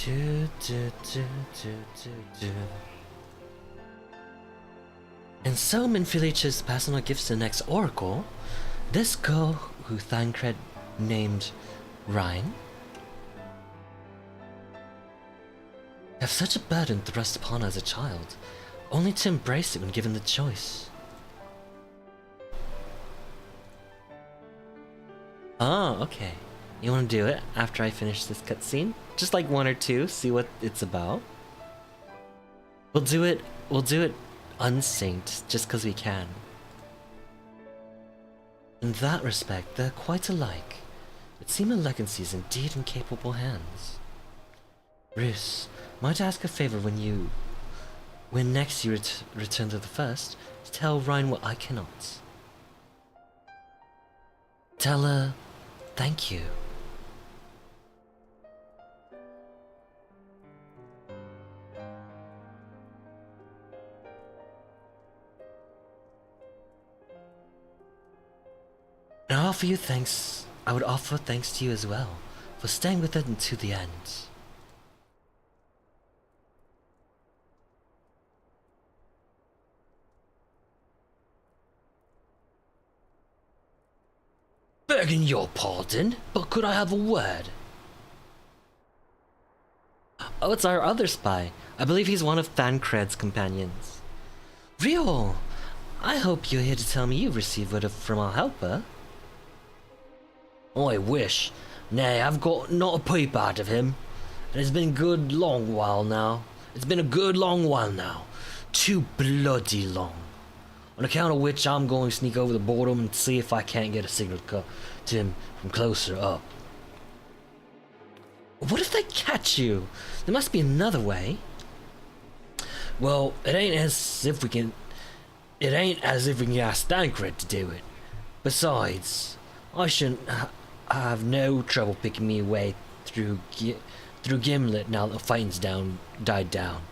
Do, do, do, do, do, do. And so Minfilia chose to pass on her gifts to the next oracle. This girl, who Thancred named Rhine, have such a burden thrust upon her as a child, only to embrace it when given the choice. Oh, okay. You want to do it after I finish this cutscene? Just like one or two, see what it's about. We'll do it unsynced, just because we can. In that respect, they're quite alike. It seems a legacy is indeed in capable hands. Bruce, might I ask a favor when next you return to the first, to tell Rhine what I cannot. Tell her, thank you. And I would offer thanks to you as well, for staying with it until the end. Begging your pardon, but could I have a word? Oh, it's our other spy. I believe he's one of Thancred's companions. Real! I hope you're here to tell me you've received word from our helper. I wish. Nay, I've got not a peep out of him. And it's been a good long while now. Too bloody long. On account of which I'm going to sneak over the boredom and see if I can't get a signal to him from closer up. What if they catch you? There must be another way. Well, it ain't as if we can ask Thancred to do it. Besides, I shouldn't have no trouble picking me way through Gimlet now that the fighting's died down.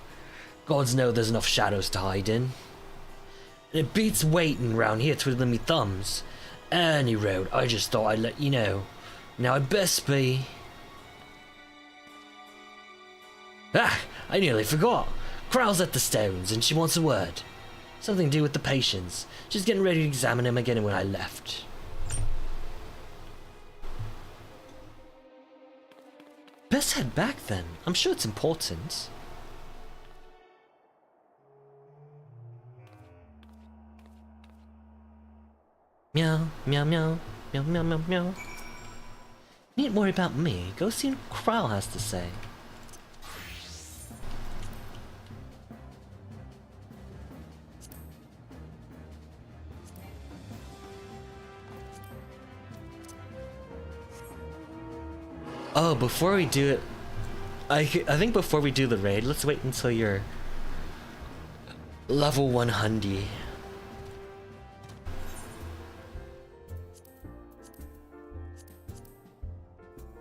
Gods know there's enough shadows to hide in. And it beats waiting round here twiddling me thumbs. Any road, I just thought I'd let you know. Now I'd best be... Ah! I nearly forgot. Crow's at the stones and she wants a word. Something to do with the patients. She's getting ready to examine him again when I left. Best head back then. I'm sure it's important. Meow, meow, meow, meow, meow, meow, meow. You needn't worry about me. Go see what Crow has to say. Oh, before we do it, I think before we do the raid, let's wait until you're level 100.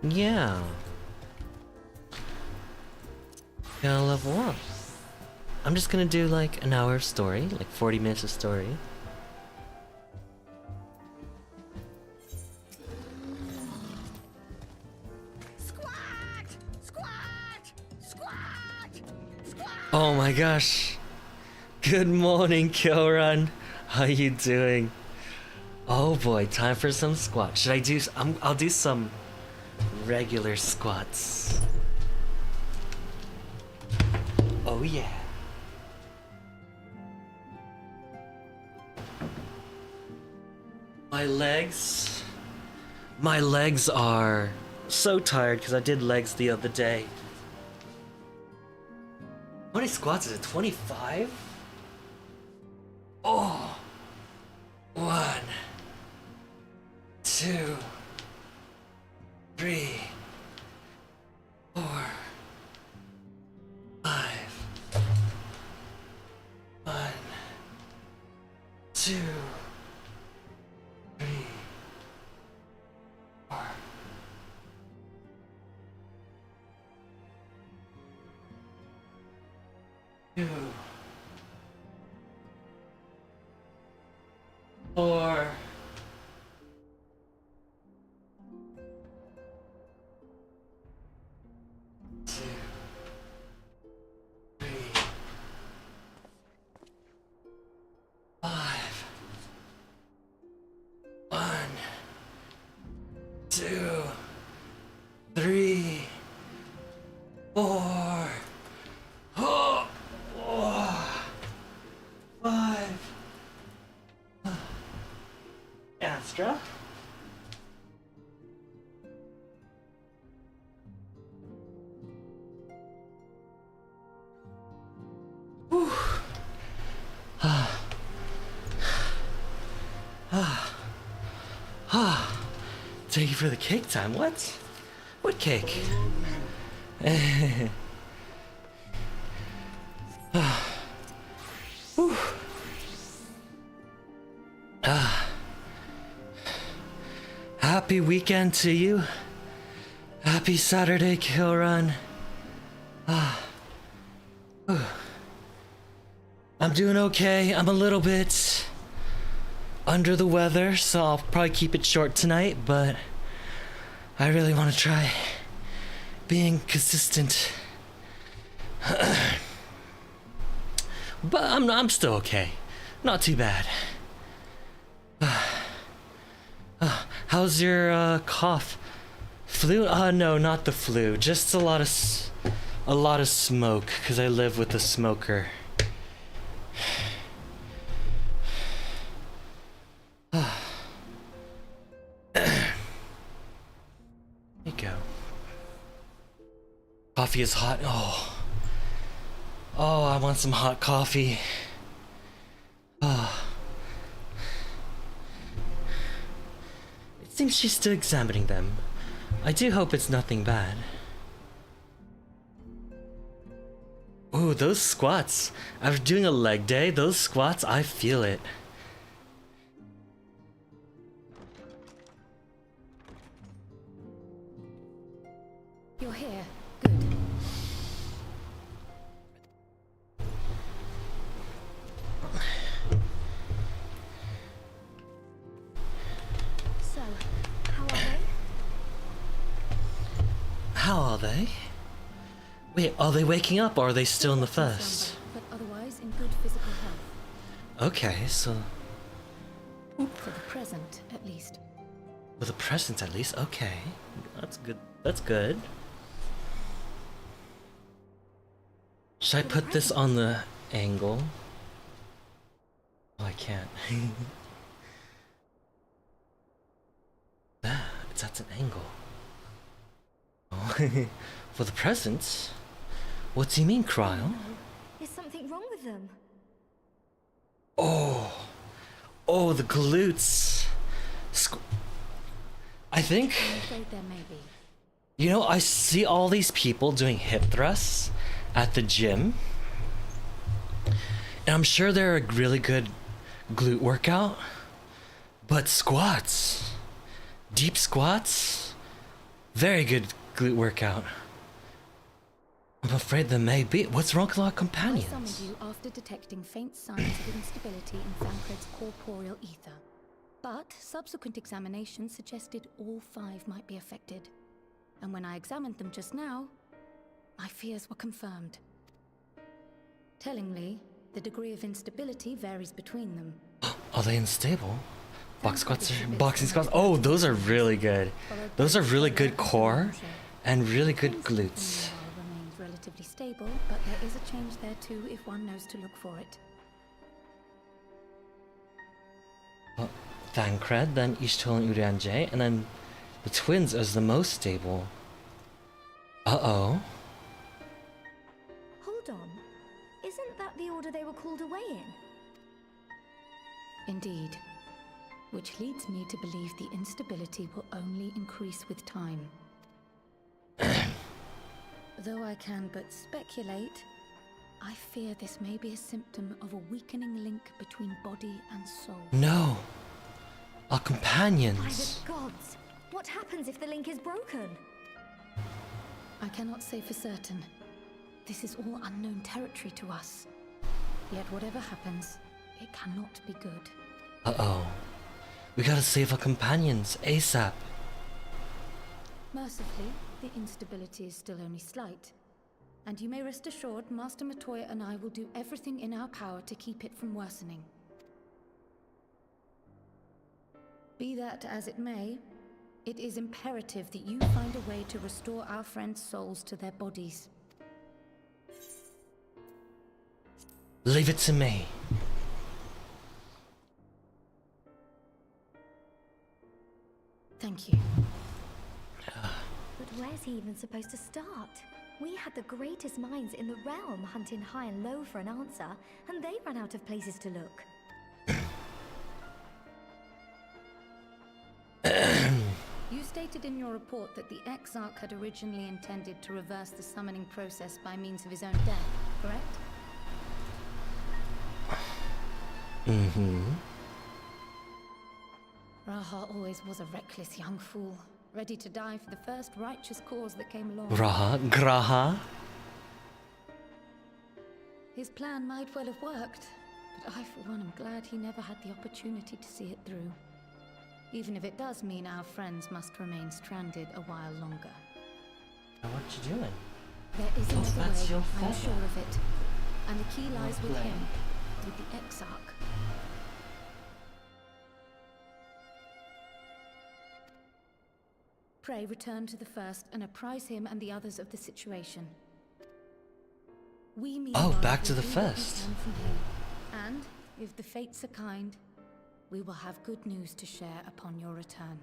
Yeah. Gotta level up. I'm just gonna do like an hour of story, like 40 minutes of story. Oh my gosh. Good morning, Kilrun. How you doing? Oh boy, time for some squats. Should I do... I'll do some regular squats. Oh yeah. My legs are so tired because I did legs the other day. How many squats is it? 25? Oh. 1, 2, 3, 4, 5. 1, 2, 3, 4. 2, 4. 2, 2, 3, 4, 5. Astra. Whew. Thank you for the cake time. What? What cake? Happy weekend to you. Happy Saturday kill run. I'm doing okay. I'm a little bit under the weather, so I'll probably keep it short tonight, but I really want to try being consistent. But I'm still okay. Not too bad. How's your cough? Flu? No, not the flu. Just a lot of smoke, because I live with a smoker. There you go. Coffee is hot. Oh, I want some hot coffee. It seems she's still examining them. I do hope it's nothing bad. Ooh, those squats. After doing a leg day, those squats, I feel it. You're here. Good. So, how are they? How are they? Wait, are they waking up or are they still in the first? But otherwise in good physical health. Okay, so... For the present, at least. For the present at least, okay. That's good. That's good. Should I put this on the angle? Oh, I can't. It's at an angle. Oh. For the present? What do you mean, Cryle? No. Is something wrong with them? Oh, the glutes. I think. I'm afraid there may be. You know, I see all these people doing hip thrusts at the gym, and I'm sure they're a really good glute workout. But squats, deep squats, very good glute workout. I'm afraid there may be. What's wrong with our I companions? summoned you after detecting faint signs of instability in Thancred's corporeal ether. But subsequent examination suggested all 5 might be affected. And when I examined them just now, my fears were confirmed. Tellingly, the degree of instability varies between them. Are they unstable? Boxing squats. Oh, those are really good. Those are really good core and really good glutes. Remains relatively stable, but there is a change there too if one knows to look for it. Thancred, then Ishtul and Urianger, and then the twins as the most stable. Uh-oh. Hold on. Isn't that the order they were called away in? Indeed. Which leads me to believe the instability will only increase with time. Though I can but speculate, I fear this may be a symptom of a weakening link between body and soul. No. Our By companions. the gods! What happens if the link is broken? I cannot say for certain. This is all unknown territory to us. Yet whatever happens, it cannot be good. Uh-oh. We gotta save our companions, ASAP. Mercifully, the instability is still only slight. And you may rest assured Master Matoya and I will do everything in our power to keep it from worsening. Be that as it may, It is imperative that you find a way to restore our friends' souls to their bodies. Leave it to me. Thank you. But where's he even supposed to start? We had the greatest minds in the realm hunting high and low for an answer, and they ran out of places to look. You stated in your report that the Exarch had originally intended to reverse the summoning process by means of his own death, correct? Mm-hmm. Raha always was a reckless young fool, ready to die for the first righteous cause that came along. Graha? His plan might well have worked, but I for one am glad he never had the opportunity to see it through. Even if it does mean our friends must remain stranded a while longer. What you doing? There is Oh, another that's way, your I'm feather. sure of it. And the key lies with Lovely. him, with the Exarch. Pray return to the first and apprise him and the others of the situation. We meanwhile back to will the do what we first. can from him. And, if the fates are kind, we will have good news to share upon your return.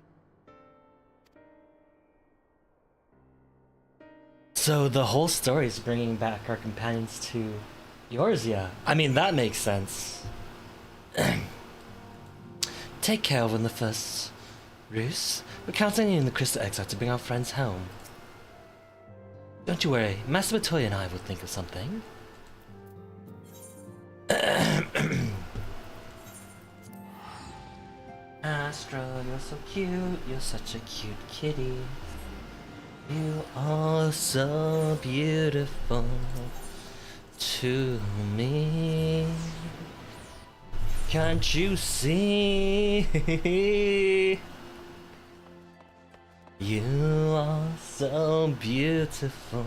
So the whole story is bringing back our companions to Eorzea. I mean, that makes sense. Take care when the first Roos. We're counting on you and the Crystal Exile to bring our friends home. Don't you worry, Master Matoya and I will think of something. Astra, you're so cute, you're such a cute kitty. You are so beautiful to me. Can't you see? You are so beautiful.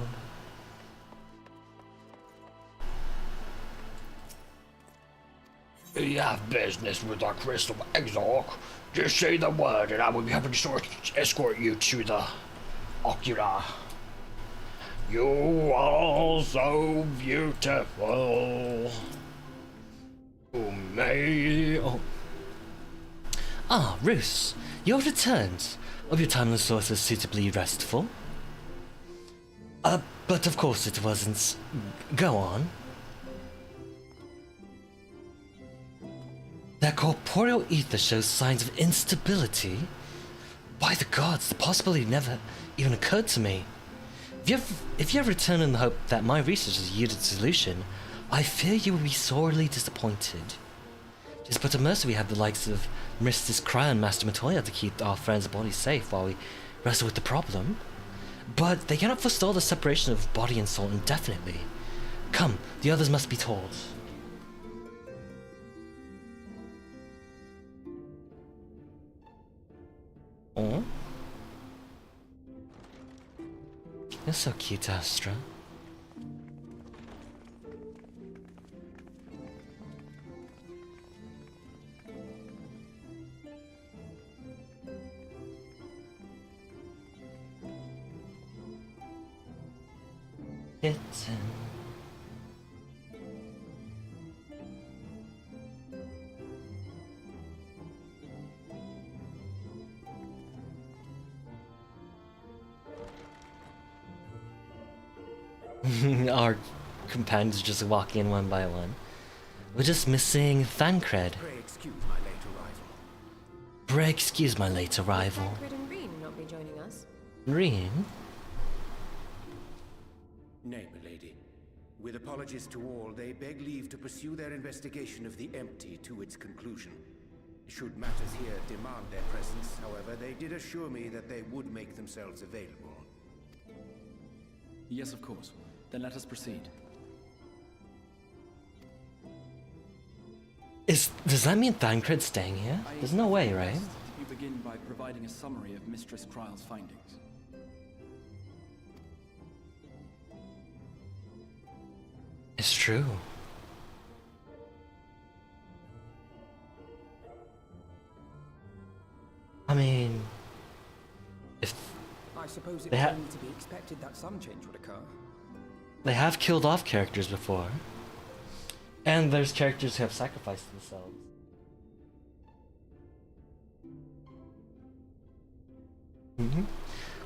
You have business with our Crystal Exarch. Just say the word and I will be happy to escort you to the Ocula. You are so beautiful. To me. Oh. Ah, Roos, you have returned. Of your time on the source was suitably restful. But of course it wasn't. Go on. Their corporeal ether shows signs of instability. By the gods, the possibility never even occurred to me. If you have returned in the hope that my research has yielded a solution, I fear you will be sorely disappointed. It is but a mercy we have the likes of Mrs. Cry and Master Matoya to keep our friends' bodies safe while we wrestle with the problem. But they cannot forestall the separation of body and soul indefinitely. Come, the others must be told. Oh? You're so cute, Astra. Kitten. Our companions just walking in one by one. We're just missing Thancred. Pray excuse my late arrival. Pray excuse my late arrival. Thancred and Reen will not be joining us. Reen? Nay, my lady. With apologies to all, they beg leave to pursue their investigation of the empty to its conclusion. Should matters here demand their presence, however, they did assure me that they would make themselves available. Yes, of course. Then let us proceed. Does that mean Thancred's staying here? There's no way, right? Suggest You begin by providing a summary of Mistress Kryle's findings. It's true. I mean, suppose it They was ha- only to be expected that some change would occur. They have killed off characters before. And there's characters who have sacrificed themselves.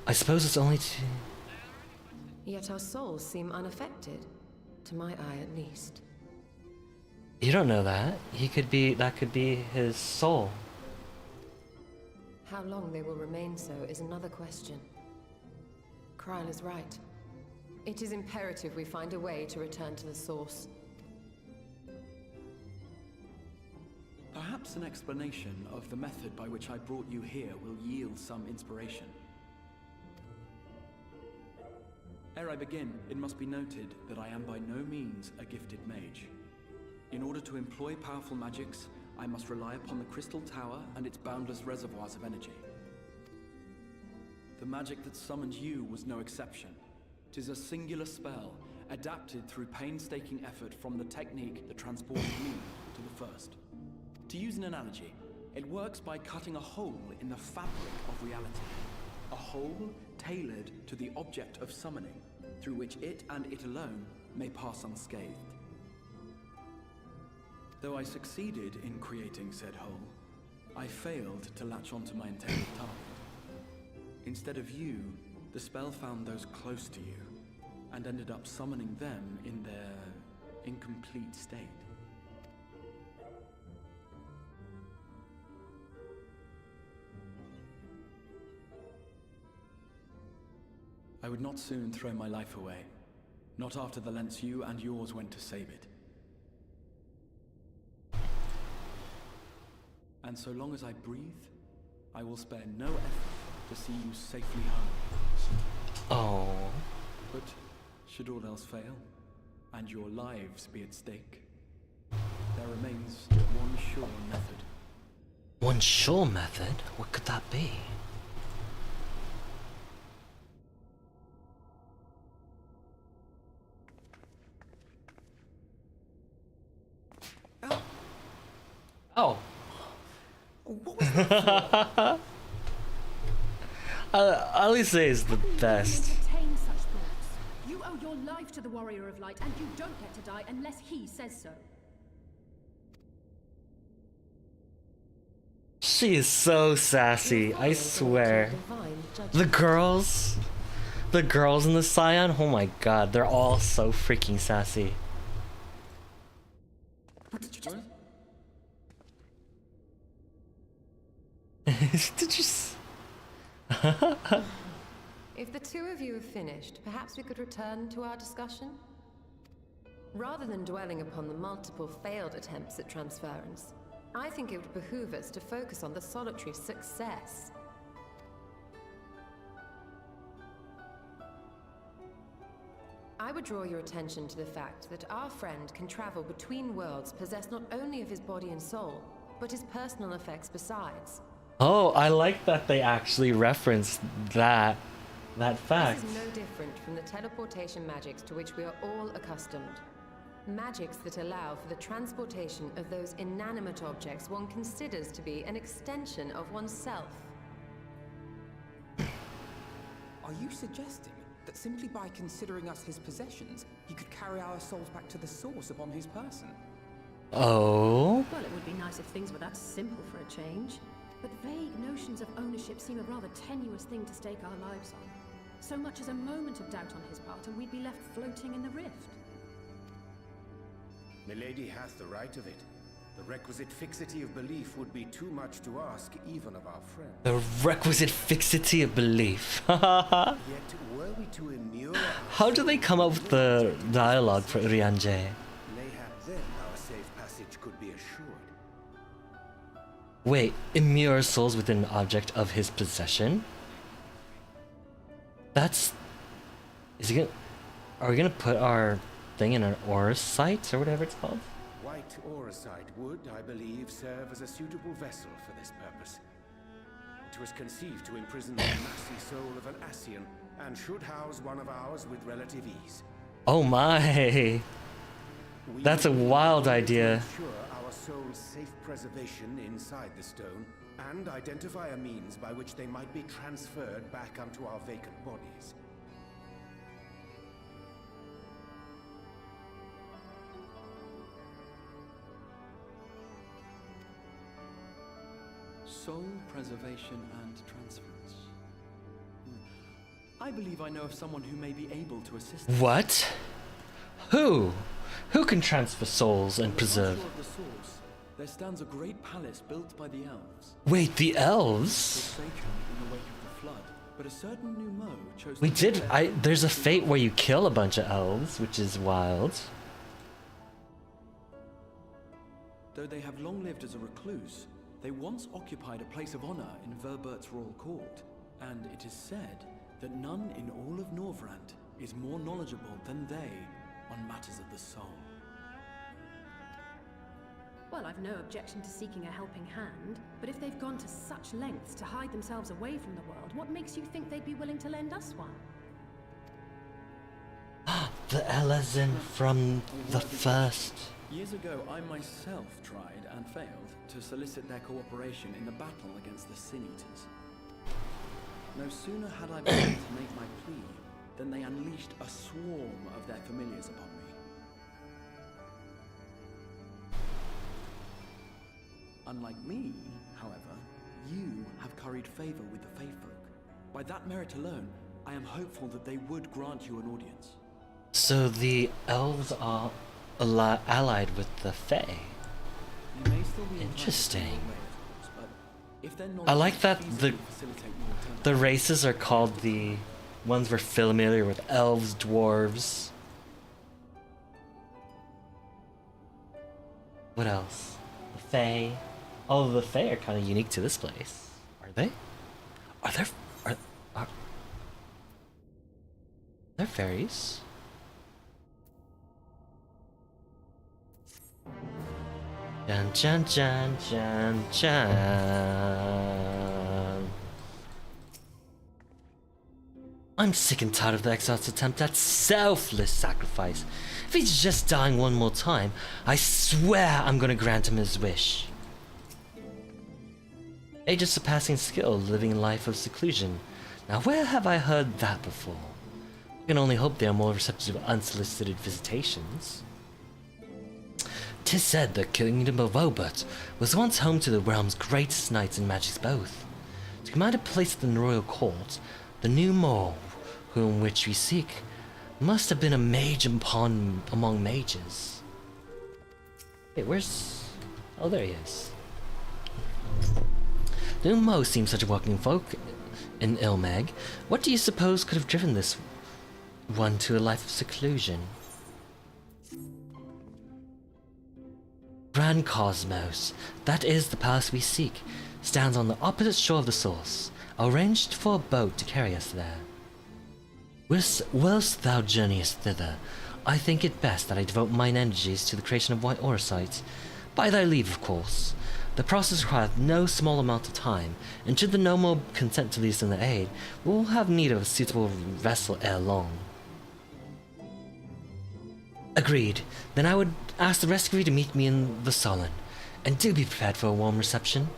I suppose it's only to... Yet our souls seem unaffected. To my eye, at least. You don't know that. That could be his soul. How long they will remain so is another question. Kryle is right. It is imperative we find a way to return to the source. Perhaps an explanation of the method by which I brought you here will yield some inspiration. Ere I begin, it must be noted that I am by no means a gifted mage. In order to employ powerful magics, I must rely upon the Crystal Tower and its boundless reservoirs of energy. The magic that summoned you was no exception. 'Tis a singular spell, adapted through painstaking effort from the technique that transported me to the first. To use an analogy, it works by cutting a hole in the fabric of reality. A hole tailored to the object of summoning, through which it and it alone may pass unscathed. Though I succeeded in creating said hole, I failed to latch onto my intended target. Instead of you, the spell found those close to you, and ended up summoning them in their incomplete state. I would not soon throw my life away, not after the lengths you and yours went to save it. And so long as I breathe, I will spare no effort to see you safely home. Oh. But should all else fail, and your lives be at stake, there remains one sure method. One sure method? What could that be? Oh. What was that? Alice is the best. Entertain such thoughts. You owe your life to the Warrior of Light, and you don't get to die unless he says so. She is so sassy, I swear. The girls in the Scion, oh my god, they're all so freaking sassy. What did you just... Did you If the two of you have finished, perhaps we could return to our discussion? Rather than dwelling upon the multiple failed attempts at transference, I think it would behoove us to focus on the solitary success. I would draw your attention to the fact that our friend can travel between worlds possessed not only of his body and soul, but his personal effects besides. Oh, I like that they actually referenced that fact. This is no different from the teleportation magics to which we are all accustomed. Magics that allow for the transportation of those inanimate objects one considers to be an extension of oneself. Are you suggesting that simply by considering us his possessions, he could carry our souls back to the source upon his person? Oh? Well, it would be nice if things were that simple for a change. But vague notions of ownership seem a rather tenuous thing to stake our lives on. So much as a moment of doubt on his part, and we'd be left floating in the rift. Milady hath the right of it. The requisite fixity of belief would be too much to ask even of our friend. The requisite fixity of belief. Yet were we to immure How do they come up with the dialogue for Urianger? mayhap then our safe passage could be assured. Wait, immure souls within an object of his possession? That's... Are we gonna put our thing in an aura site or whatever it's called? White auracite would, I believe, serve as a suitable vessel for this purpose. It was conceived to imprison the massy soul of an Ascian, and should house one of ours with relative ease. Oh my! That's a wild idea. To ensure our soul's safe preservation inside the stone, and identify a means by which they might be transferred back onto our vacant bodies. Soul preservation and transference. I believe I know of someone who may be able to assist us. What? Who? Who can transfer souls and preserve? On the shore of the source, there stands a great palace built by the elves. Wait, the elves? Forsaken in the wake of the flood, but a certain Numo chose We to did. protect it. There's a fate where you kill a bunch of elves, which is wild. Though they have long lived as a recluse, they once occupied a place of honor in Verbert's royal court, and it is said that none in all of Norvrant is more knowledgeable than they on matters of the soul. Well, I've no objection to seeking a helping hand, but if they've gone to such lengths to hide themselves away from the world, what makes you think they'd be willing to lend us one? The Elezen from the first. Years ago, I myself tried and failed to solicit their cooperation in the battle against the Sin Eaters. No sooner had I begun to make my plea than they unleashed a swarm of their familiars upon me. Unlike me, however, you have curried favor with the Fae folk. By that merit alone, I am hopeful that they would grant you an audience. So the elves are allied with the Fae. You may still be Interesting. entitled to your way, of course, but if their knowledge I like that feasibly facilitate your return the races are called the ones we're familiar with: elves, dwarves. What else? The Fae. All of the Fae are kind of unique to this place. Are they? Are there fairies? Jan, Jan, Jan, Jan, Jan. I'm sick and tired of the exile's attempt at selfless sacrifice. If he's just dying one more time, I swear I'm gonna grant him his wish. Age of surpassing skill, living a life of seclusion. Now where have I heard that before? I can only hope they are more receptive to unsolicited visitations. 'Tis said the kingdom of Obert was once home to the realm's greatest knights and magics both. To command a place in the royal court, the new Maw, whom which we seek, must have been a mage among mages. Wait, where's... Oh, there he is. The new Maw seems such a welcoming folk in Ilmeg. What do you suppose could have driven this one to a life of seclusion? Grand Cosmos, that is the palace we seek, stands on the opposite shore of the source. I arranged for a boat to carry us there. Whilst thou journeyest thither, I think it best that I devote mine energies to the creation of white orosites. By thy leave, of course. The process requires no small amount of time, and should the Nomo consent to lease in their aid, we will have need of a suitable vessel ere long. Agreed. Then I would ask the rest of you to meet me in the Solon, and do be prepared for a warm reception.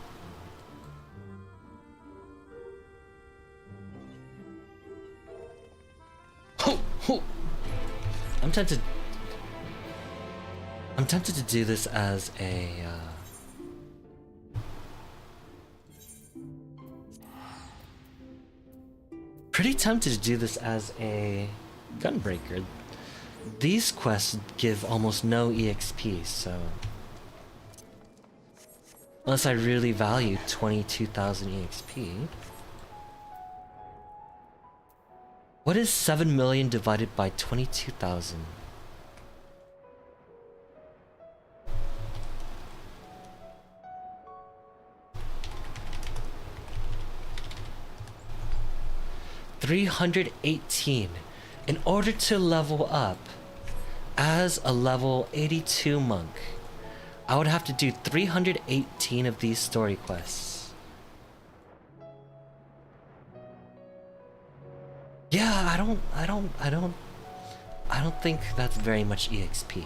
Ho, ho. I'm tempted to do this as a pretty tempted to do this as a gunbreaker. These quests give almost no EXP, so... Unless I really value 22,000 EXP. What is 7 million divided by 22,000? $318. In order to level up as a level 82 monk, I would have to do 318 of these story quests. Yeah, I don't think that's very much EXP.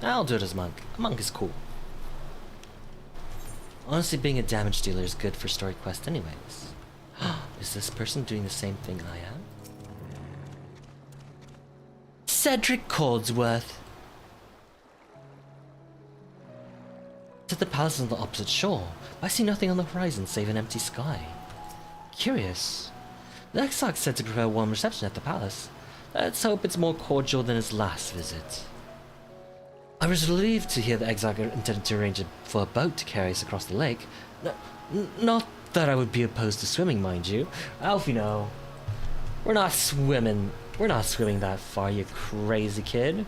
I'll do it as monk. A monk is cool. Honestly, being a damage dealer is good for story quest anyways. Is this person doing the same thing I am? Cedric Cordsworth! To the palace on the opposite shore, but I see nothing on the horizon save an empty sky. Curious. The Exarch said to prepare a warm reception at the palace. Let's hope it's more cordial than his last visit. I was relieved to hear the Exarch intended to arrange for a boat to carry us across the lake. Not that I would be opposed to swimming, mind you. Alfino, we're not swimming that far, you crazy kid.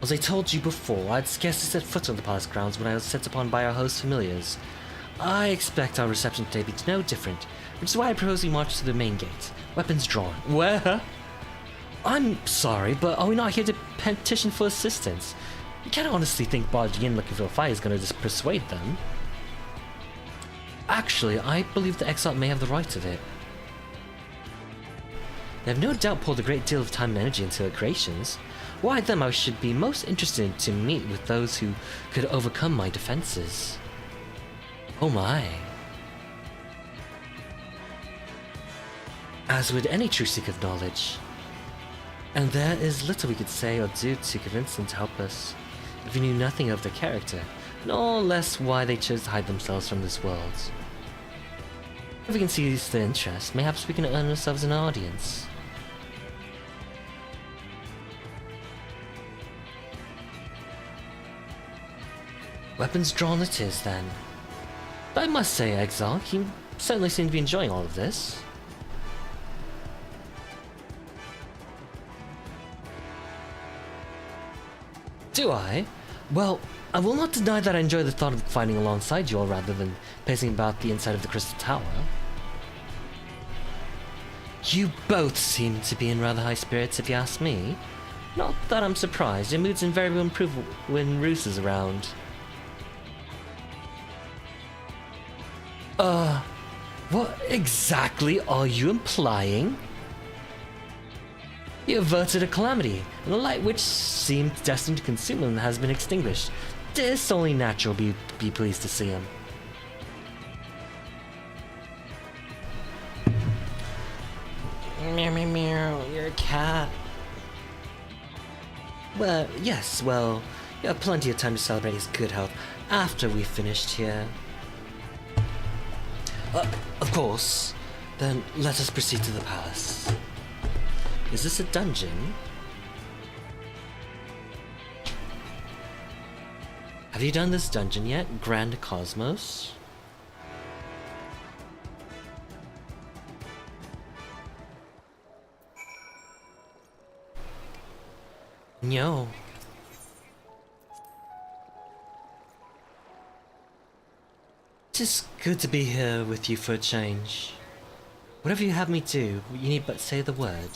As I told you before, I'd scarcely set foot on the palace grounds when I was set upon by our host familiars. I expect our reception today to be no different, which is why I propose we march to the main gate, weapons drawn. Where? I'm sorry, but are we not here to petition for assistance? You can't honestly think barging in looking for a fight is going to just persuade them. Actually, I believe the Exarch may have the right of it. They have no doubt poured a great deal of time and energy into their creations. Why them I should be most interested to meet with those who could overcome my defenses. Oh my. As would any true seeker of knowledge. And there is little we could say or do to convince them to help us, if we knew nothing of their character, nor less why they chose to hide themselves from this world. If we can seize their interest, mayhaps we can earn ourselves an audience. Weapons drawn it is, then. But I must say, Exarch, you certainly seem to be enjoying all of this. Do I? Well, I will not deny that I enjoy the thought of fighting alongside you all rather than pacing about the inside of the Crystal Tower. You both seem to be in rather high spirits, if you ask me. Not that I'm surprised, your moods invariably improve when Roos is around. What exactly are you implying? You averted a calamity, and the light which seemed destined to consume him has been extinguished. 'Tis only natural be pleased to see him. Meow meow meow, you're a cat. Well, yes, well, you have plenty of time to celebrate his good health after we've finished here. Of course. Then let us proceed to the palace. Is this a dungeon? Have you done this dungeon yet, Grand Cosmos? No. It's good to be here with you for a change. Whatever you have me do, you need but say the word.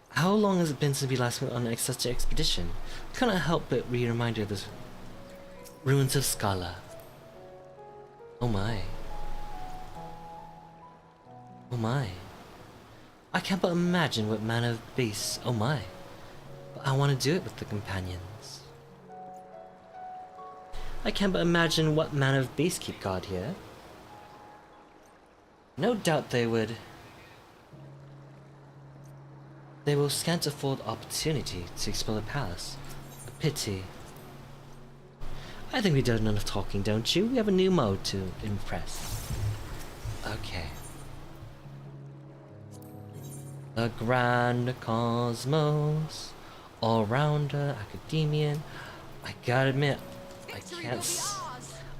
How long has it been since we last went on such an expedition? Couldn't help but be reminded of the ruins of Scala. Oh my. Oh my. I can't but imagine what manner of beasts. Oh my. But I want to do it with the companions. I can't but imagine what manner of beasts keep guard here. No doubt they will scant afford opportunity to explore the palace. A pity. I think we've done enough talking, don't you? We have a new mode to impress. Okay. The Grand Cosmos, all-rounder, academician. I gotta admit,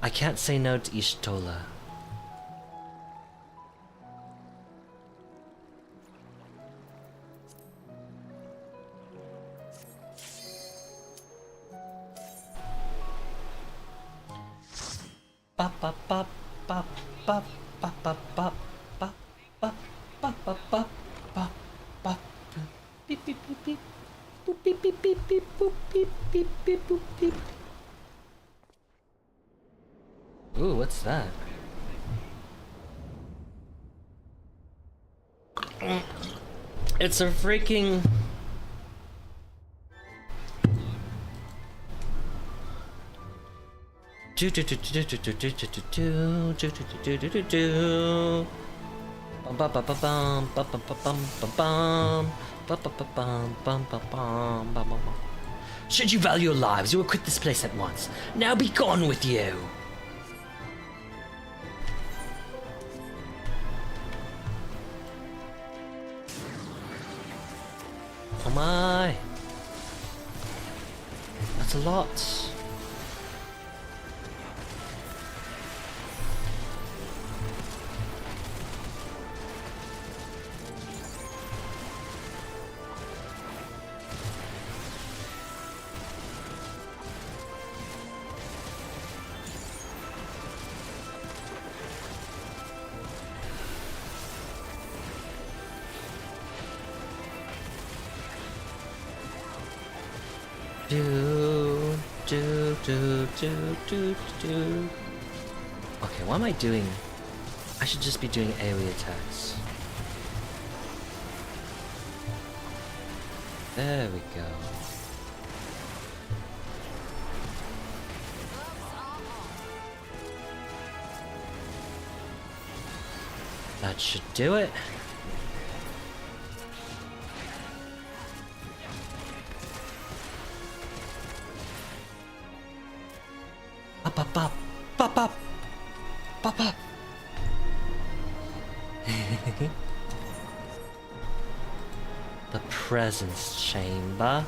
I can't say no to Ishtola. Bop bop bop bop bop bop bop bop bop bop bop bop bop bop bop beep beep beep beep boop beep beep beep beep boop beep beep beep boop beep. Ooh, what's that? It's a freaking... Should you value your lives, you will quit this place at once. Now be gone with you! Oh my! That's a lot. Okay, what am I doing? I should just be doing AoE attacks. There we go. That should do it. Up, up, up, up, up, up, up. The presence chamber.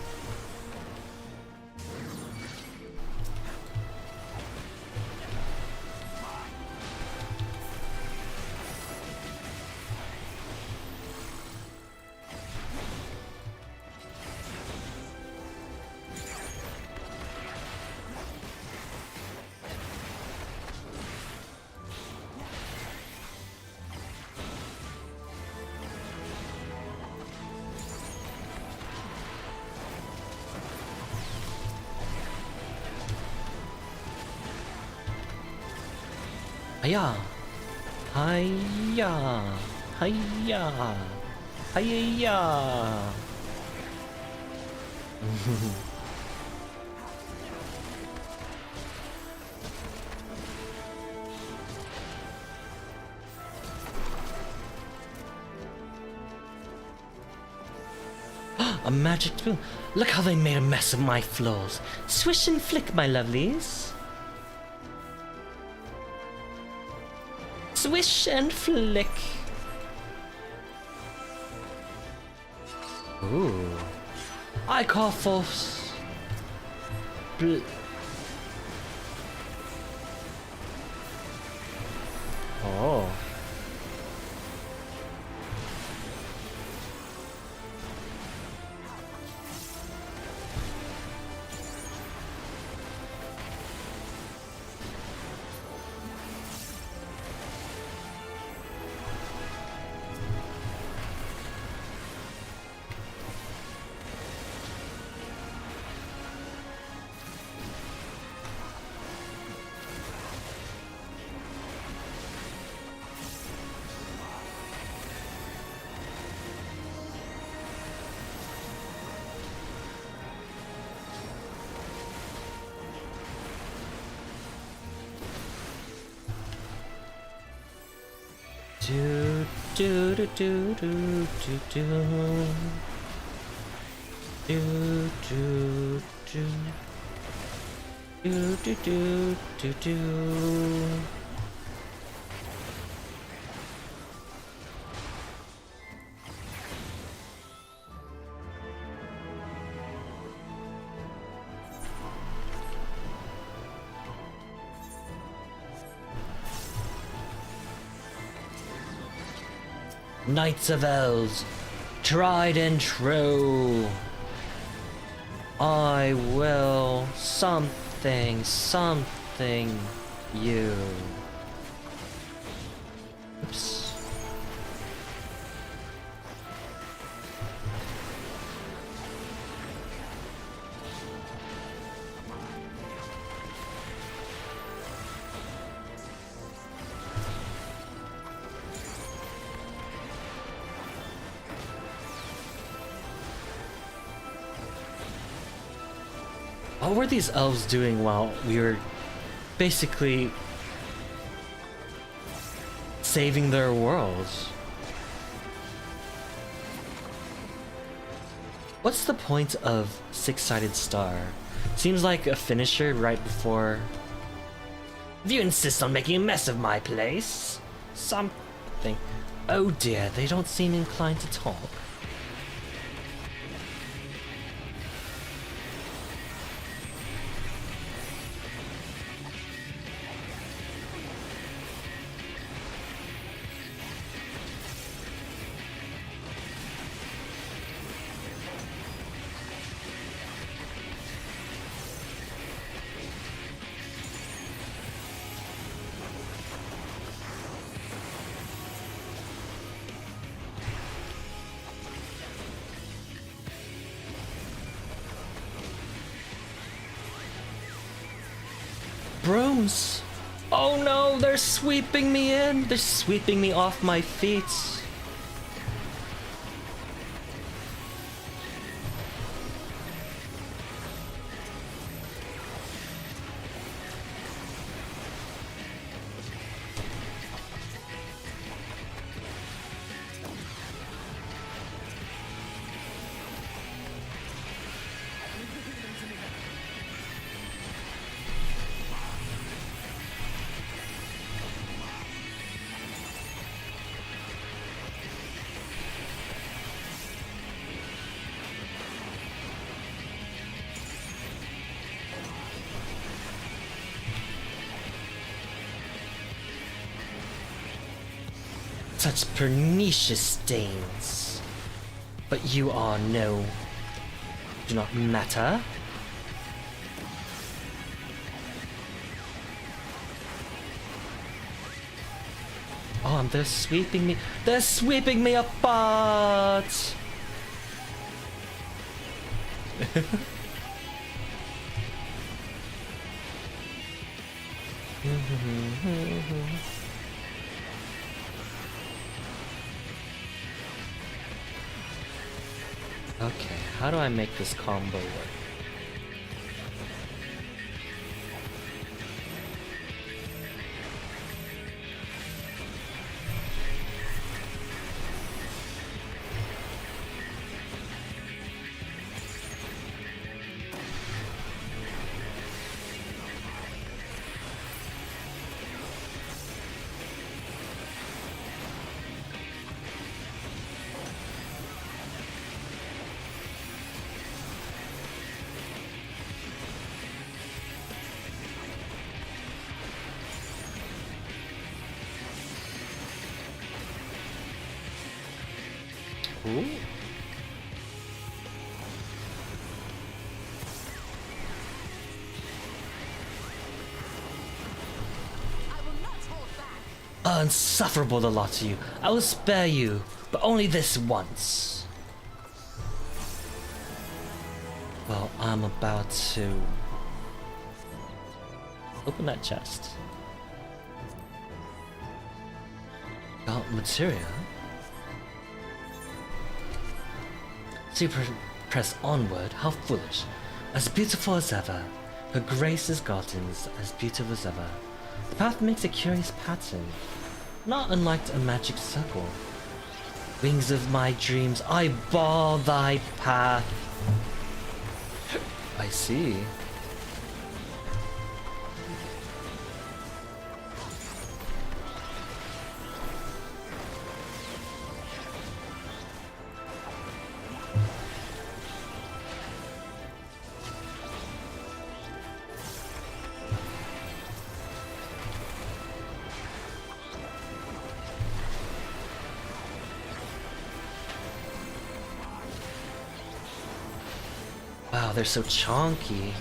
Hiya! Hiya! Hiya! Hiya! A magic tool. Look how they made a mess of my floors. Swish and flick, my lovelies. Swish and flick. Ooh. I call forth. Oh. Do do do do do do do do do do do do do do. Knights of Elves, tried and true. I will something you. Oops. What were these elves doing while we were basically saving their world? What's the point of six-sided star? Seems like a finisher right before. If you insist on making a mess of my place, Something. Oh dear, they don't seem inclined to talk. Brooms! Oh no, they're sweeping me in! They're sweeping me off my feet! Such pernicious stains. But you are do not matter. Oh, they're sweeping me. They're sweeping me apart! Okay, how do I make this combo work? Ooh. Unsufferable, the lot of you. I will spare you, but only this once. Well, I'm about to open that chest. Got materia. Super press onward, how foolish. As beautiful as ever. Her grace is gotten as beautiful as ever. The path makes a curious pattern, not unlike a magic circle. Wings of my dreams, I bar thy path. I see. Wow, they're so chonky.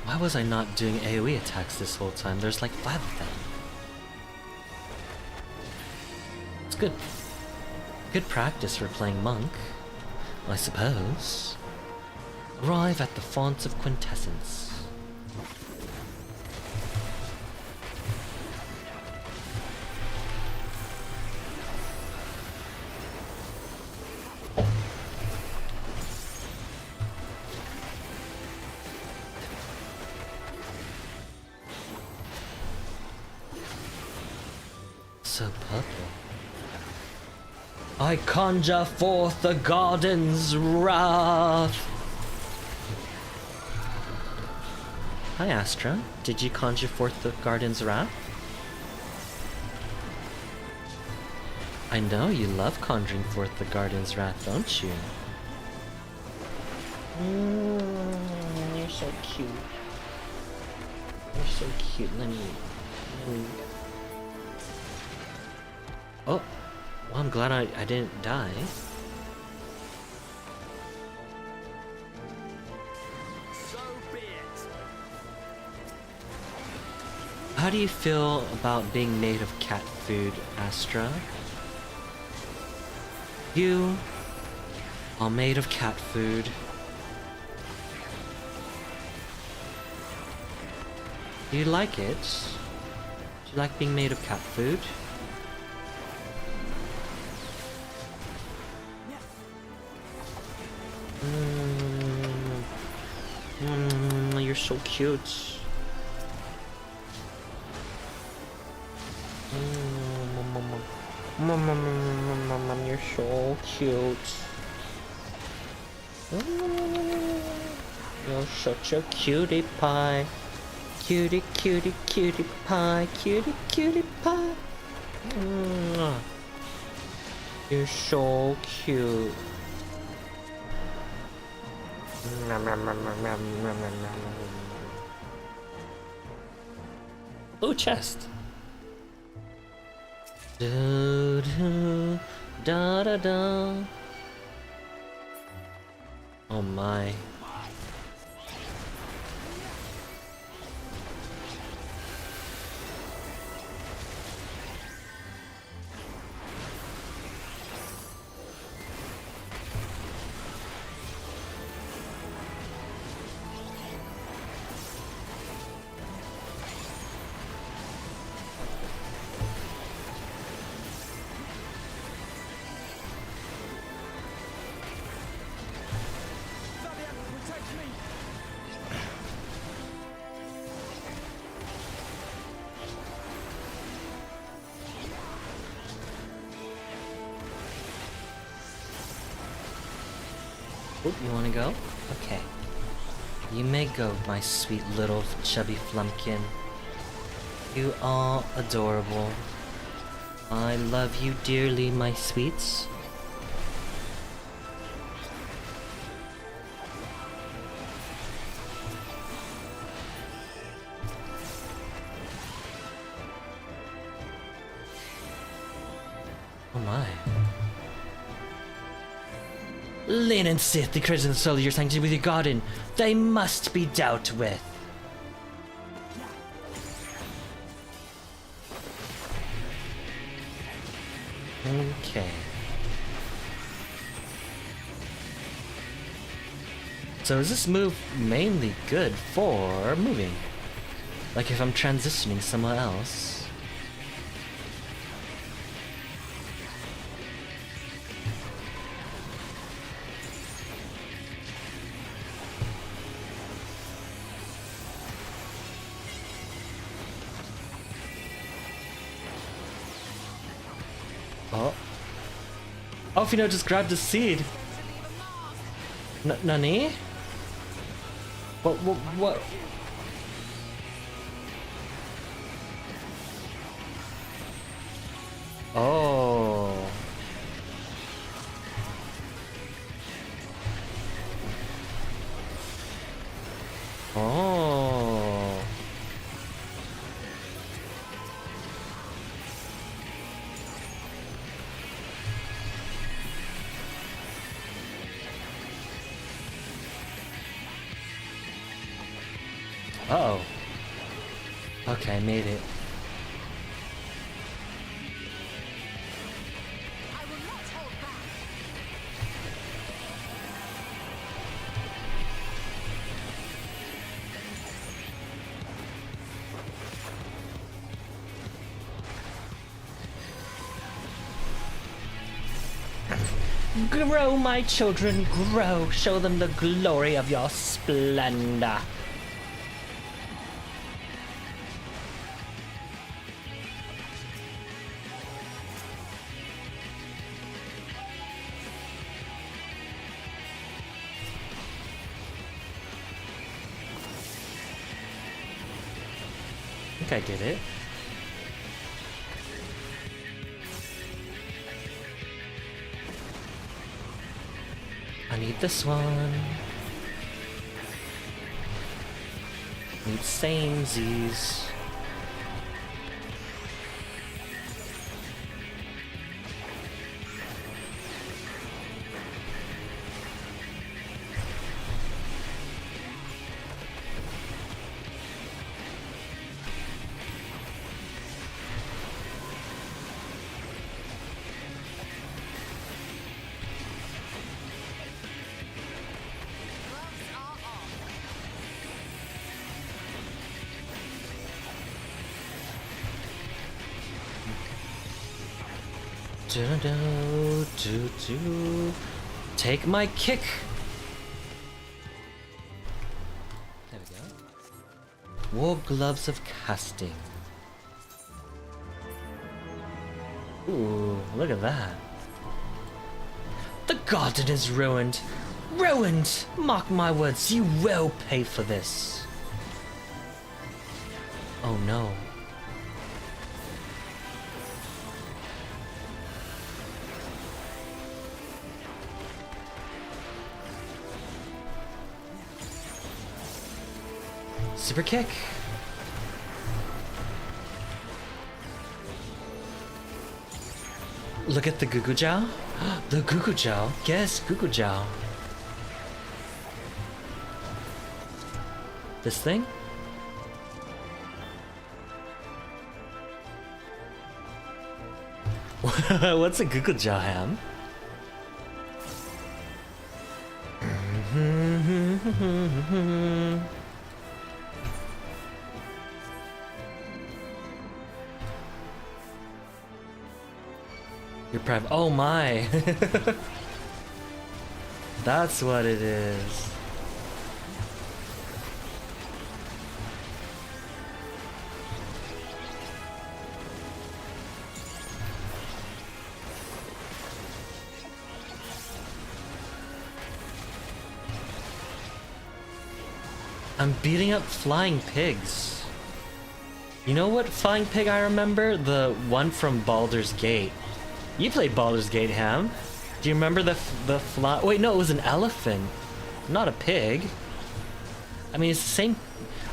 Why was I not doing AoE attacks this whole time? There's like 5 of them. Good. Good practice for playing monk, I suppose. Arrive at the fonts of quintessence. So purple. I conjure forth the garden's wrath. Hi Astra, did you conjure forth the garden's wrath? I know you love conjuring forth the garden's wrath, don't you? You're so cute. You're so cute. Let me... Oh, well, I'm glad I didn't die. So be it. How do you feel about being made of cat food, Astra? You are made of cat food. Do you like it? Do you like being made of cat food? You're so cute. You're so cute. You're such a cutie pie. Cutie, cutie, cutie pie. Cutie, cutie pie. You're so cute. Ooh, chest. Do do da da da. Oh my. Oh, you wanna go? Okay. You may go, my sweet little chubby flumpkin. You are adorable. I love you dearly, my sweets. Oh my. Lin and Sith, the crimson soul of your sanctity with your garden, they must be dealt with. Okay. So is this move mainly good for moving? Like if I'm transitioning somewhere else? Oh. Alfino just grabbed a seed. Nani? What? Oh. Oh. Uh-oh. Okay, I made it. I will not hold back. Grow, my children, grow. Show them the glory of your splendor. I think I did it. I need this one. Need samesies. Take my kick. There we go. War gloves of casting. Ooh, look at that. The garden is ruined. Ruined! Mark my words, you will pay for this. Oh no. Super kick. Look at the Goo Goo Jow. The Goo Goo Jow. Guess Goo Goo Jow. This thing? What's a Goo Goo Jow, Ham? You're private. Oh my! That's what it is. I'm beating up flying pigs. You know what flying pig I remember? The one from Baldur's Gate. You played Baldur's Gate, Ham. Do you remember the fly? Wait, no, it was an elephant, not a pig. I mean, it's the same.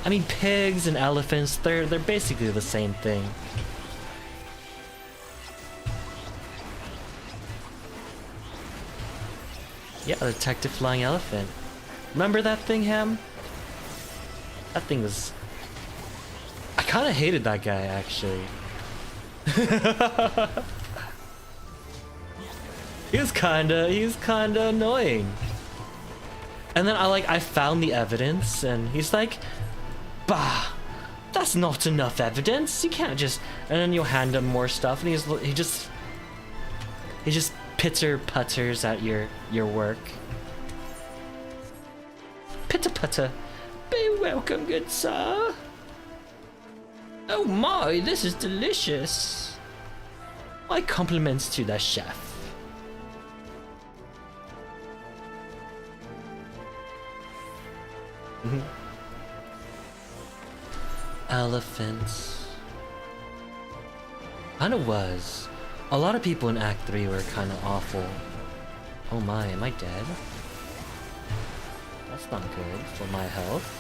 I mean, pigs and elephants, they're basically the same thing. Yeah, the detective flying elephant. Remember that thing, Ham? That thing was... I kind of hated that guy, actually. He was kinda annoying. And then I found the evidence, and he's like, bah, that's not enough evidence. You can't just... And then you'll hand him more stuff, and he just pitter-putters at your work. Pitter-putter. Be welcome, good sir. Oh my, this is delicious. My compliments to the chef. Elephants. Kinda was. A lot of people in Act 3 were kinda awful. Oh my, am I dead? That's not good for my health.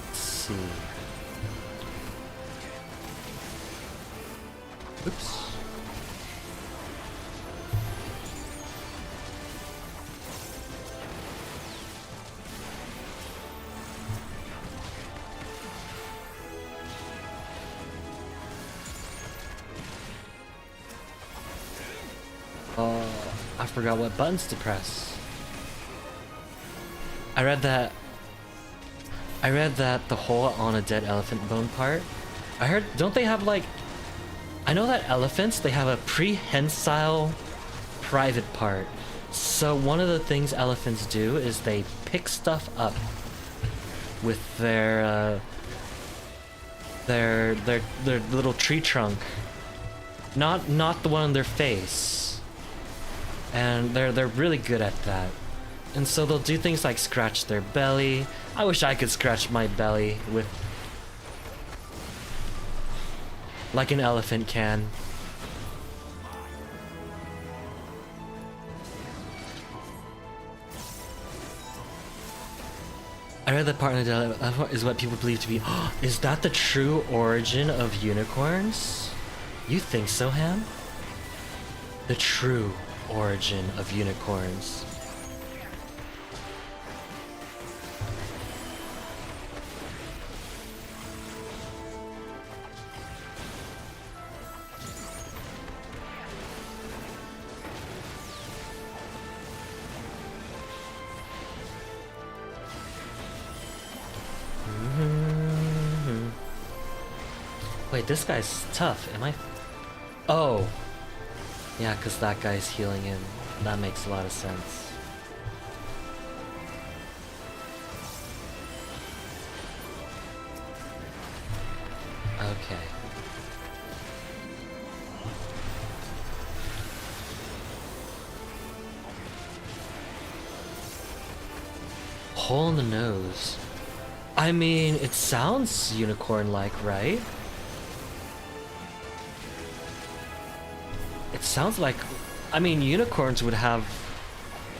Let's see. Oops. Oh, I forgot what buttons to press. I read that the hole on a dead elephant bone part. I heard, don't they have like I know that elephants, they have a prehensile private part. So one of the things elephants do is they pick stuff up with their little tree trunk. Not the one on their face. And they're really good at that. And so they'll do things like scratch their belly. I wish I could scratch my belly with like an elephant can. I read that part of the is what people believe to be. Is that the true origin of unicorns? You think so, Ham? The true origin of unicorns. Wait, this guy's tough. Am I? Oh. Yeah, because that guy's healing him. That makes a lot of sense. Okay. Hole in the nose. I mean, it sounds unicorn-like, right? It sounds like, I mean, unicorns would have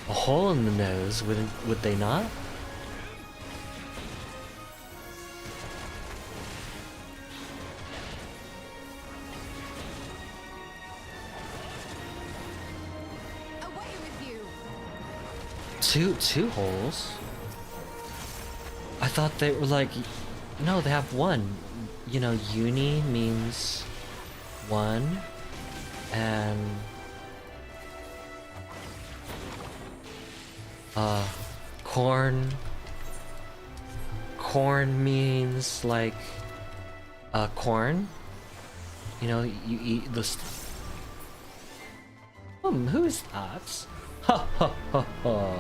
a hole in the nose, would they not? Away with you. Two holes? I thought they were like, no, they have one. You know, uni means one, and corn means like corn. You know, you eat this. Who's that? Ha ha ha ha.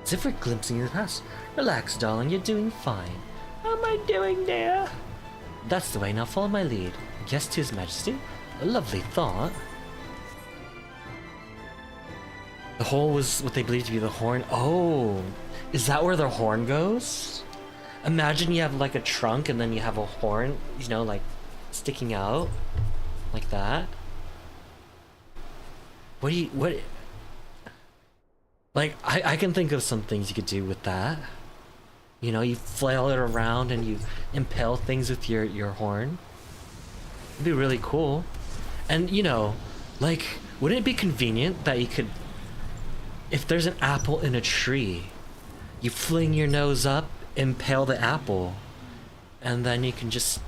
As if we're glimpsing the past. Relax, darling, you're doing fine. How am I doing, dear? That's the way, now follow my lead. Yes, to His Majesty. A lovely thought. The hole was what they believe to be the horn. Oh, is that where the horn goes? Imagine you have like a trunk and then you have a horn, you know, like sticking out like that. What? Like, I can think of some things you could do with that. You know, you flail it around and you impale things with your horn. It'd be really cool. And, you know, like, wouldn't it be convenient that you could, if there's an apple in a tree, you fling your nose up, impale the apple, and then you can just,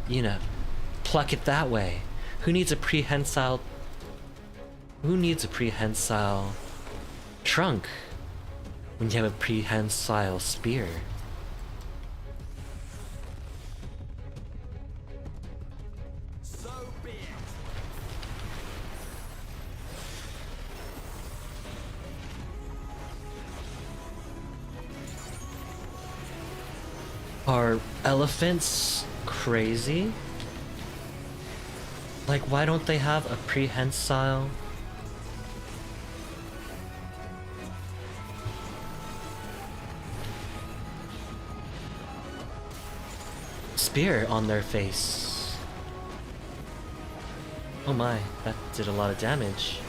you know, pluck it that way. Who needs a prehensile trunk when you have a prehensile spear? So be it. Are elephants crazy? Like, why don't they have a prehensile spear on their face? Oh my, that did a lot of damage.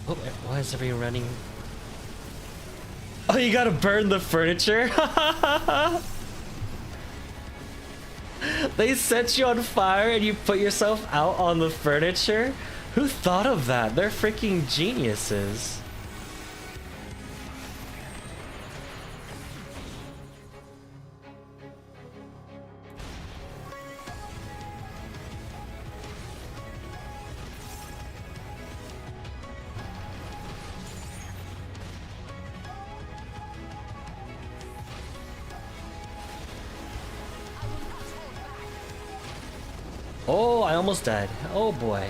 Oh, why is everyone running? Oh, you gotta burn the furniture? They set you on fire and you put yourself out on the furniture? Who thought of that? They're freaking geniuses. Oh, I almost died. Oh boy.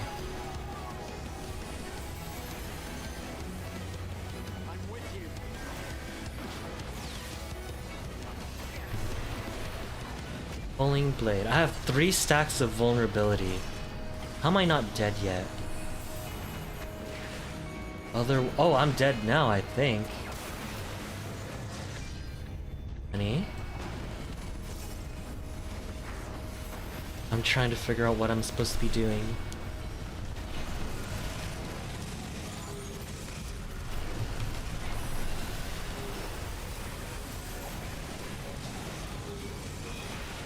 Pulling blade. I have 3 stacks of vulnerability. How am I not dead yet? Oh, I'm dead now, I think. Honey? I'm trying to figure out what I'm supposed to be doing.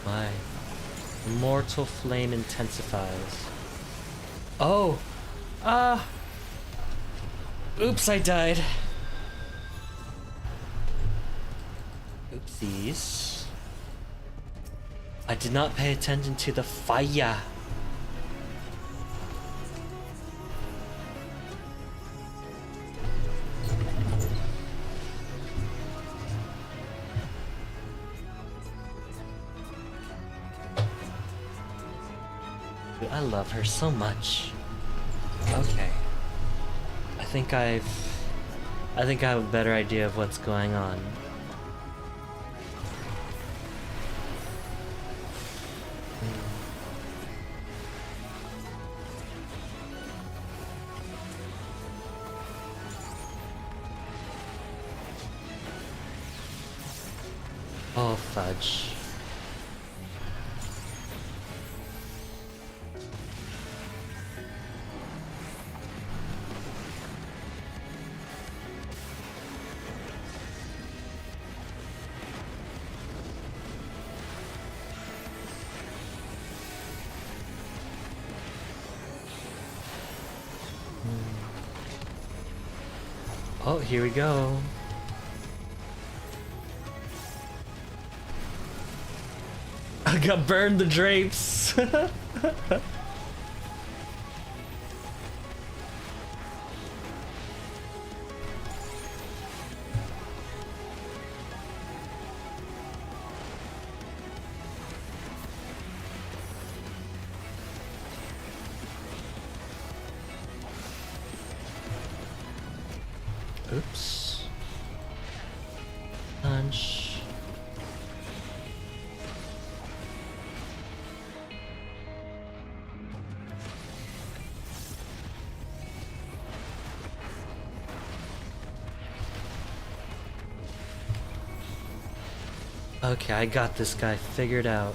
My immortal flame intensifies. Oh! Oops, I died. Oopsies. I did not pay attention to the fire. Dude, I love her so much. Okay. I think I have a better idea of what's going on. Oh, fudge. Oh, here we go. I got burned the drapes. Oops. Punch. Okay, I got this guy figured out.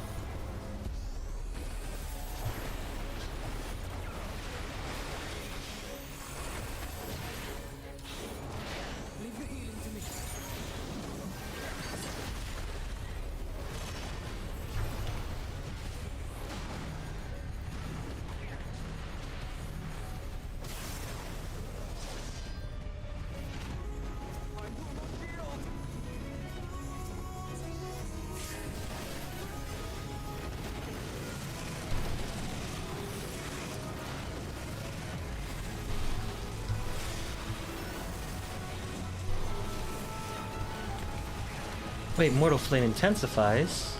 Wait, Mortal Flame intensifies?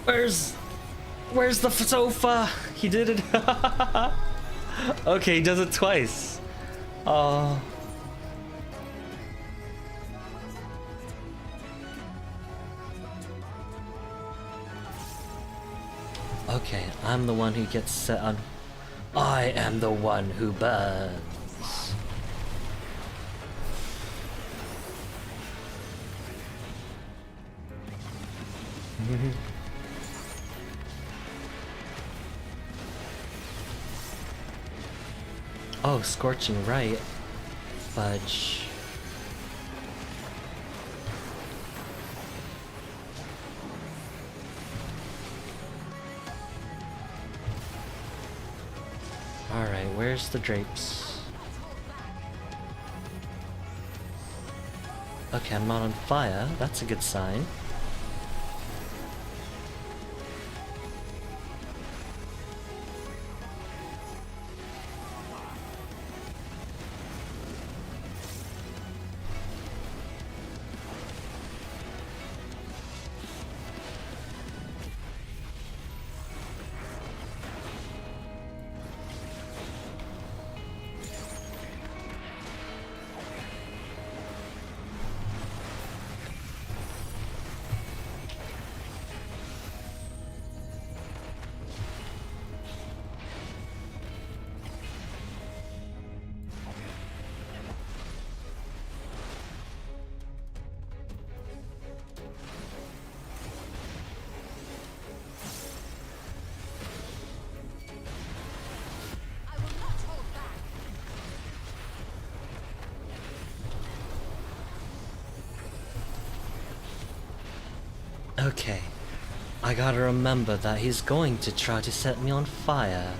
Where's the sofa? He did it. Okay, he does it twice. Oh. Okay, I'm the one who gets set on. I am the one who burns. Oh, scorching right. Fudge. Alright, where's the drapes? Okay, I'm not on fire. That's a good sign. Okay. I gotta remember that he's going to try to set me on fire.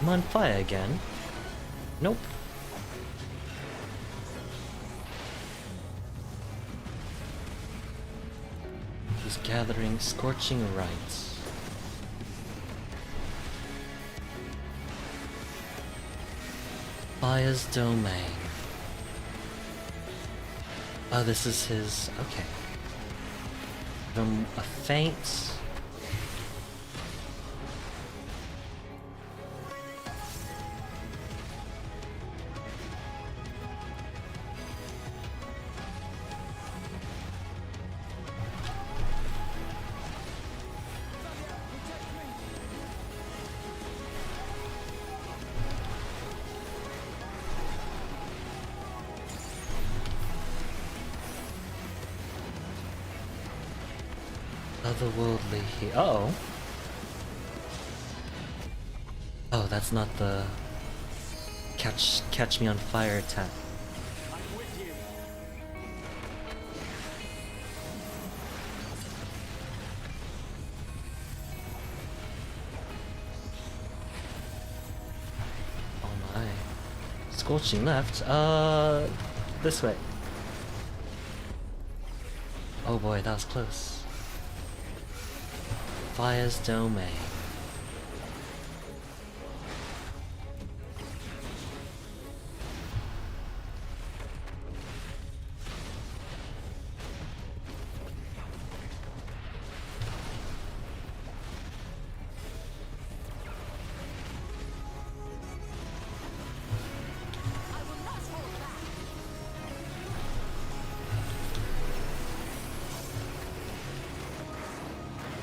I'm on fire again. Nope. He's gathering scorching rites. Fire's domain. Oh, this is his. Okay. From a faint. Otherworldly he. Uh-oh. Oh, that's not the catch me on fire attack. Oh my. Scorching left. This way. Oh boy, that was close. Fire's domain.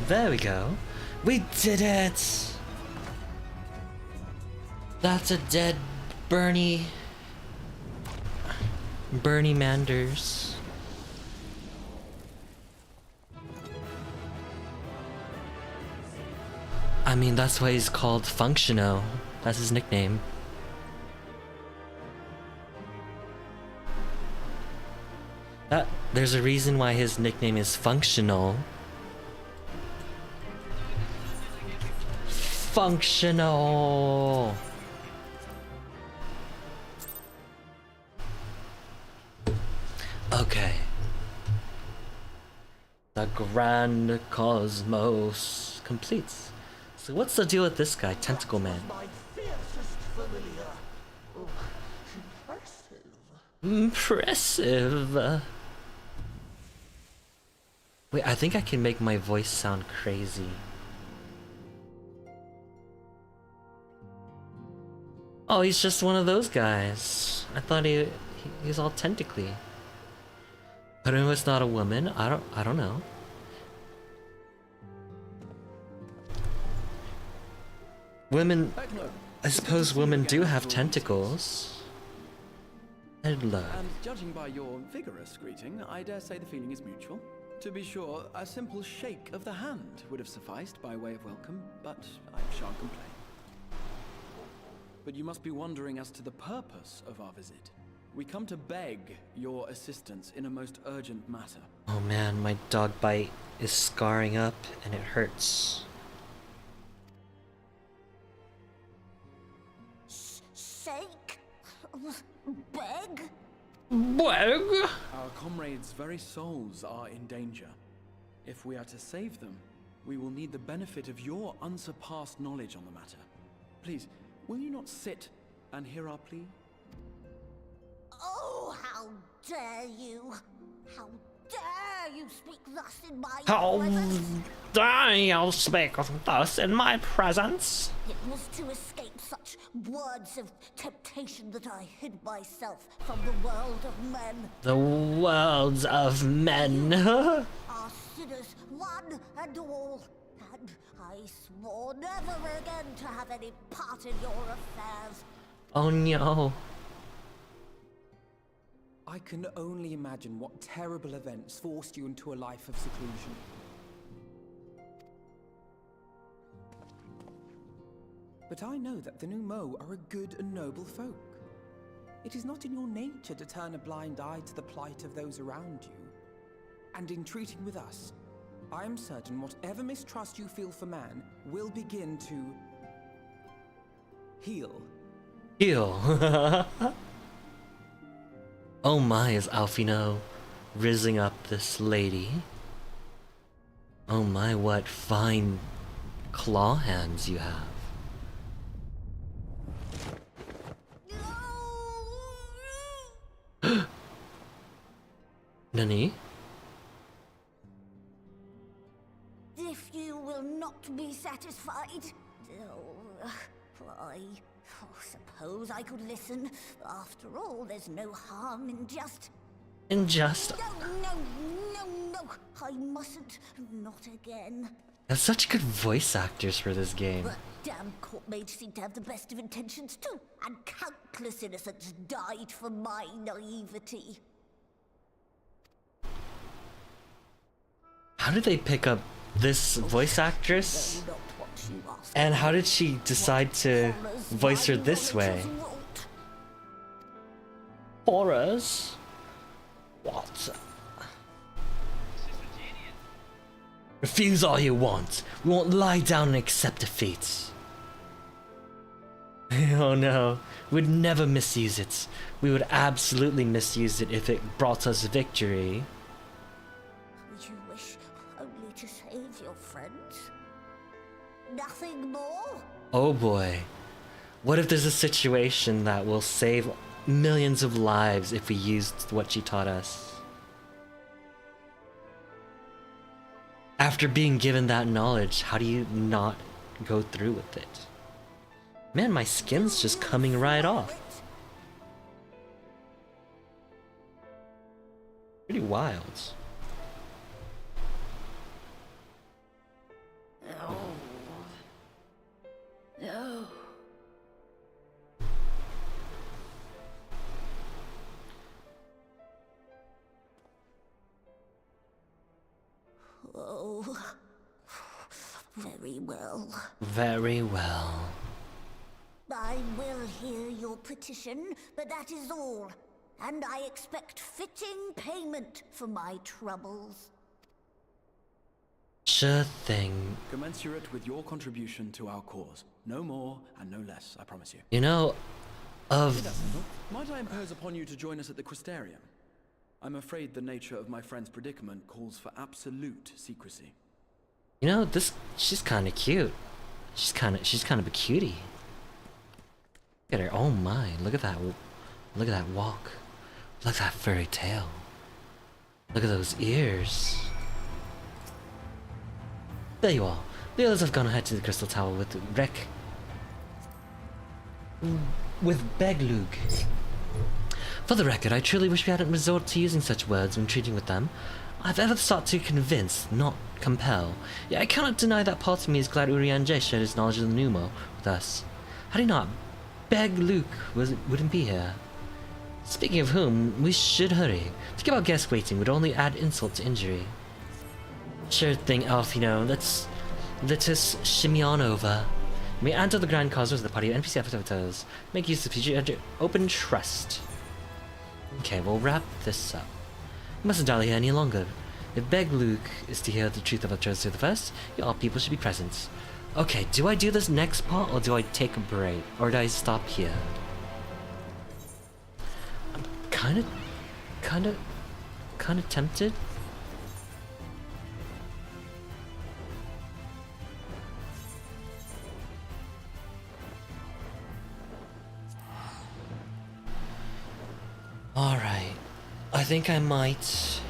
There we go. We did it! That's a dead Bernie Manders. I mean, that's why he's called Functional. That's his nickname. There's a reason why his nickname is Functional. Functional. Okay. The Grand Cosmos completes. So what's the deal with this guy, Tentacle Man? Impressive. Wait, I think I can make my voice sound crazy. Oh, he's just one of those guys. I thought he's all tentacly. But if it's not a woman, I don't know. Women, I suppose women do have tentacles. Hello. And judging by your vigorous greeting, I dare say the feeling is mutual. To be sure, a simple shake of the hand would have sufficed by way of welcome, but I shan't complain. But you must be wondering as to the purpose of our visit. We come to beg your assistance in a most urgent matter. Oh man, my dog bite is scarring up and it hurts. Sake? Beg? Beg? Our comrades' very souls are in danger. If we are to save them, we will need the benefit of your unsurpassed knowledge on the matter. Please, will you not sit and hear our plea? Oh, how dare you! How dare you speak thus in my How presence? dare you speak thus in my presence? It was to escape such words of temptation that I hid myself from the world of men. The worlds of men. Are sinners, one and all, and I swore never again to have any part in your affairs. Oh no. I can only imagine what terrible events forced you into a life of seclusion. But I know that the Numo are a good and noble folk. It is not in your nature to turn a blind eye to the plight of those around you. And in treating with us, I am certain whatever mistrust you feel for man will begin to heal. Heal. Oh my, is Alfino rizzing up this lady? Oh my, what fine claw hands you have. Nani? If you will not be satisfied, I suppose I could listen. After all, there's no harm in just... No, I mustn't. Not again. Have such good voice actors for this game. But damn court mages seem to have the best of intentions too, and countless innocents died for my naivety. How did they pick up this voice actress? Not what you asked. And how did she decide to voice her this way? Horrors? What? Refuse all you want. We won't lie down and accept defeat. Oh no, we'd never misuse it. We would absolutely misuse it if it brought us victory. You wish only to save your friends? Nothing more? Oh boy. What if there's a situation that will save millions of lives if we used what she taught us? After being given that knowledge, how do you not go through with it? Man, my skin's just coming right off. Pretty wild. No. No. Oh, very well. Very well. I will hear your petition, but that is all. And I expect fitting payment for my troubles. Sure thing. Commensurate with your contribution to our cause. No more and no less, I promise you. You know, Might I impose upon you to join us at the Crystarium? I'm afraid the nature of my friend's predicament calls for absolute secrecy. You know, she's kind of cute. She's kind of a cutie. Look at her. Oh my! Look at that walk. Look at that furry tail. Look at those ears. There you are. The others have gone ahead to the Crystal Tower with Beglug. For the record, I truly wish we hadn't resorted to using such words when treating with them. I've ever sought to convince, not compel. Yet I cannot deny that part of me is glad Urianger shared his knowledge of the Numo with us. Had he not, Beglug wouldn't be here. Speaking of whom, we should hurry. To keep our guests waiting would only add insult to injury. Sure thing, Alfino. Let us shimmy on over. We may enter the Grand Cosmos of the party of NPC FFXIV. Make use of future open trust. Okay, we'll wrap this up. We mustn't dally here any longer. If Beglug is to hear the truth of what Josie the First, all people should be present. Okay, do I do this next part or do I take a break? Or do I stop here? I'm kind of tempted. Alright, I think I might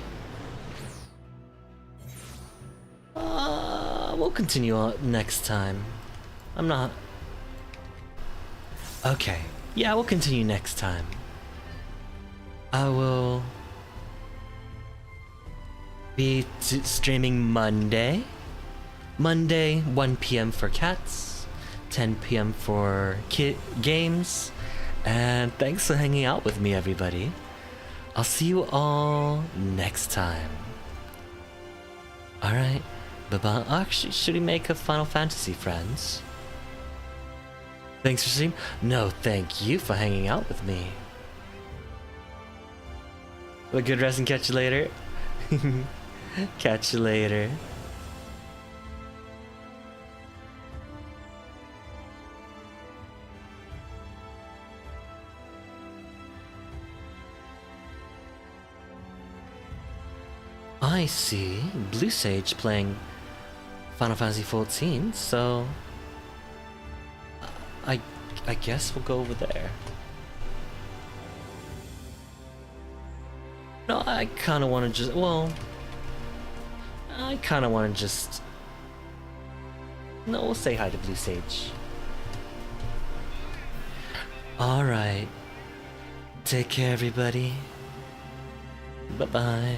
we'll continue on next time. I'm not... Okay. Yeah, we'll continue next time. I will be streaming Monday. Monday, 1 p.m. for cats, 10 p.m. for games. And thanks for hanging out with me, everybody. I'll see you all next time. Alright, bye-bye. Actually, should we make a Final Fantasy friends? Thanks for streaming. No, thank you for hanging out with me. Have a good rest and catch you later. Catch you later. I see Blue Sage playing Final Fantasy XIV, so I guess we'll go over there. No, I kind of want to just, well, I kind of want to just, no, we'll say hi to Blue Sage. Alright, take care everybody, bye-bye.